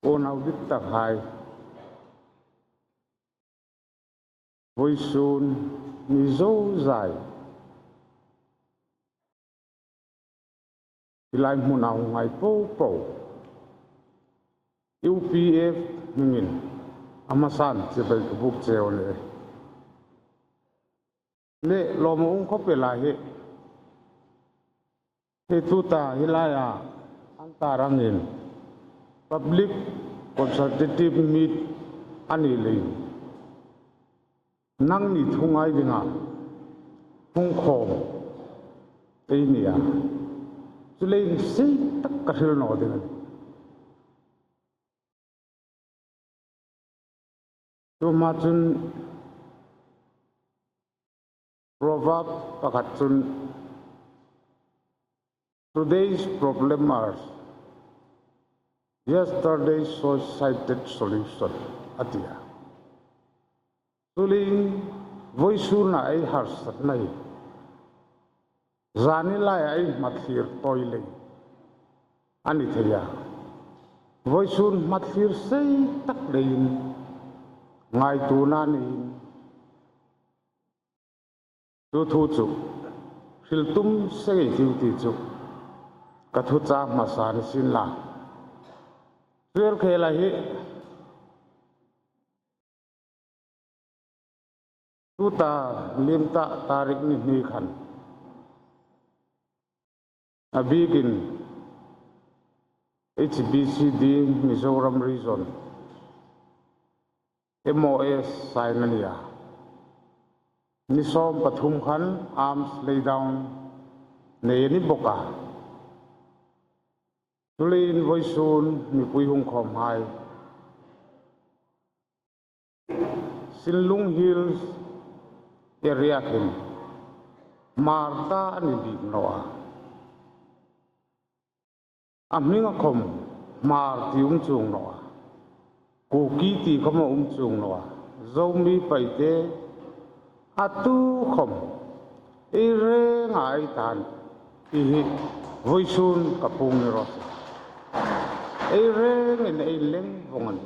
on audit tak hai voi sun ni zo zai ilai munau ngai po UPF ngin amasan sebel buk cheo le lo mo ung ko pe la he tuta hilaya antarangin public consultative meet ani le nang ni thungai dinga hung khom ei nia chulein sei tak ka thil no dinga tu ma chun proverb pakat chun today's problem are yesterday's short-sighted solution atia tuling voice na ai harsat nai zanila ai mathir toile ani theya voice mathir sei tak lein ngai tu na ni tu thu chu hiltum sei ti chu ka thu cha ma san sin la tuer khela hi tuta limta tarik ni khan abigin HBCD Mizoram region MOS Sainania Nisom Pathum Khan arms lay down ni boka tulin voisun ni pui hung khom hai Sinlung Hills area kin Marta ni bi noa amninga khom mar ti chung noa ko ki ti khom chung noa zomi paite atu khom ire ngai tan i voisun kapung ni ros ire ngen ei leng vongan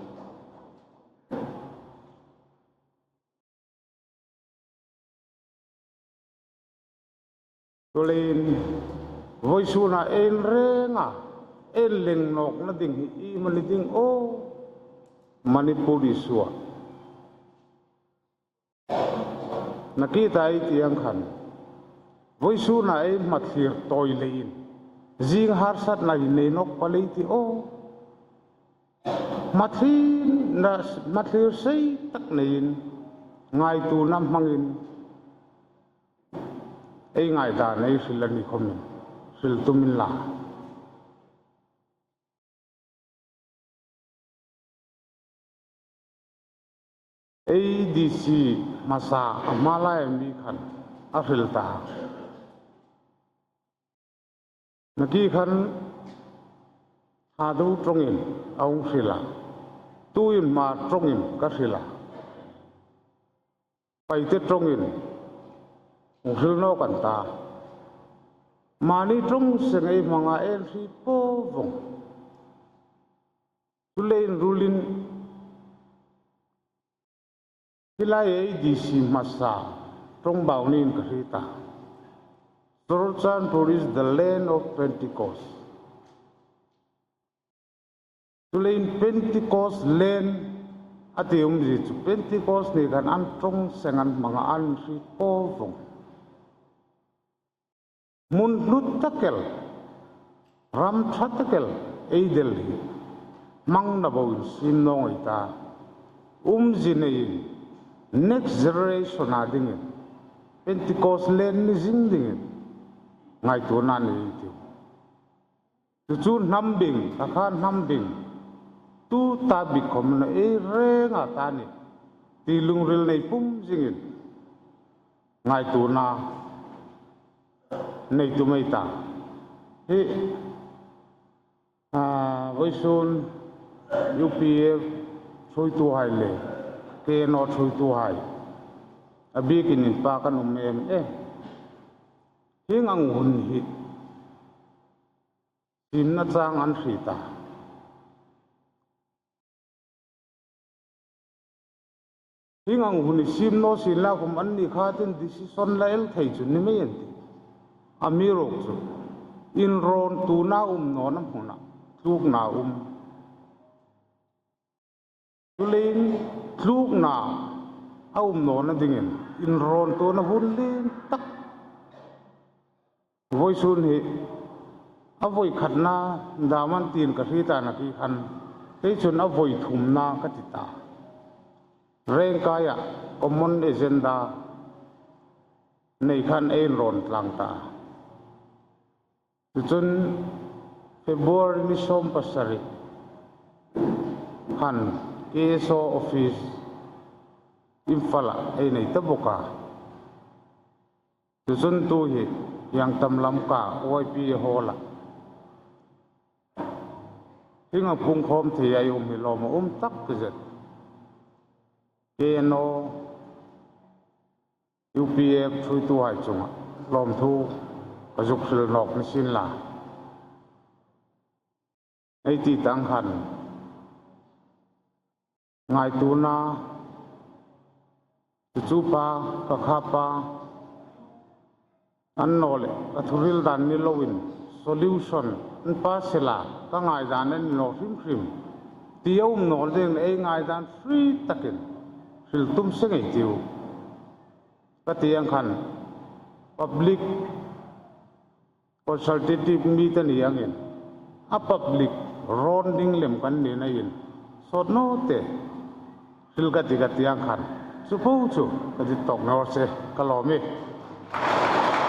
tulin voisuna en renga en leng nok na ding i maniting o manipuri suwa nakita ai tiang khan voisuna ai mathir toilein jing harsat na nei nok palei ti o mathir sei tak nein ngai tu nam mangin ei ngai da nei silani khomin sil tumin la ADC masa amala mi khan afil ta naki khan hadu trongin aung sila tuin ma trongin ka sila paite trongin ungsil no kan ta mani trong sengai manga el si po vong tulein rulin hilai ADC masa trong baunin kasita Sorochanpur is the land of Pentecost. Tulein Pentecost land atium jitu Pentecost ni kan antong sengan mga anri povong munlut takel ram thatakel eidel mang na bawin sinong ita jinei next generation adingin Pentecost land ni jingdingin ngai tu na ni ti chu nambing takhan nambing tu ta bikom na e renga ta ni ti lungril nei pum jingin ngai tu na nei tu mai ta he voisun UPF soi tu hai le ke no soi tu hai abi kin pa kan em hing ang hun hi tin na chang an sita hingang huni sim no sin la kum an ni kha tin decision la el thei chu ni mai enti amirok chu in ron tu na no na huna tluk na tulin tluk na no na dingin in ron tu na hulin tak voi sun hi avoi khatna daman tin ka ri ta na ki khan te chun avoi thum na ka ti ta reng kaya common agenda nei khan ein ron tlang ta chun February ni som pasari han KSO office Imphal ai nei ta boka chun tu hi yang tam lam ka OIP hola hinga phung khom thi ai hi lo ma tak ke zet KNO UPF thui tu hai chunga lom thu kazuk sil nok ni sin la ai ti tang han ngai tu na chu pa ka kha pa an nole a thuril dan ni lowin solution an pa sela ka ngai dan ni no hrim tiom no deng ei ngai dan free takin sil tum se ngai tiu ka tiang khan public consultative meeting ni angin a public rounding lem kan ni na in so no te sil ka tiang khan chu pu chu ka di tok no se ka lo mi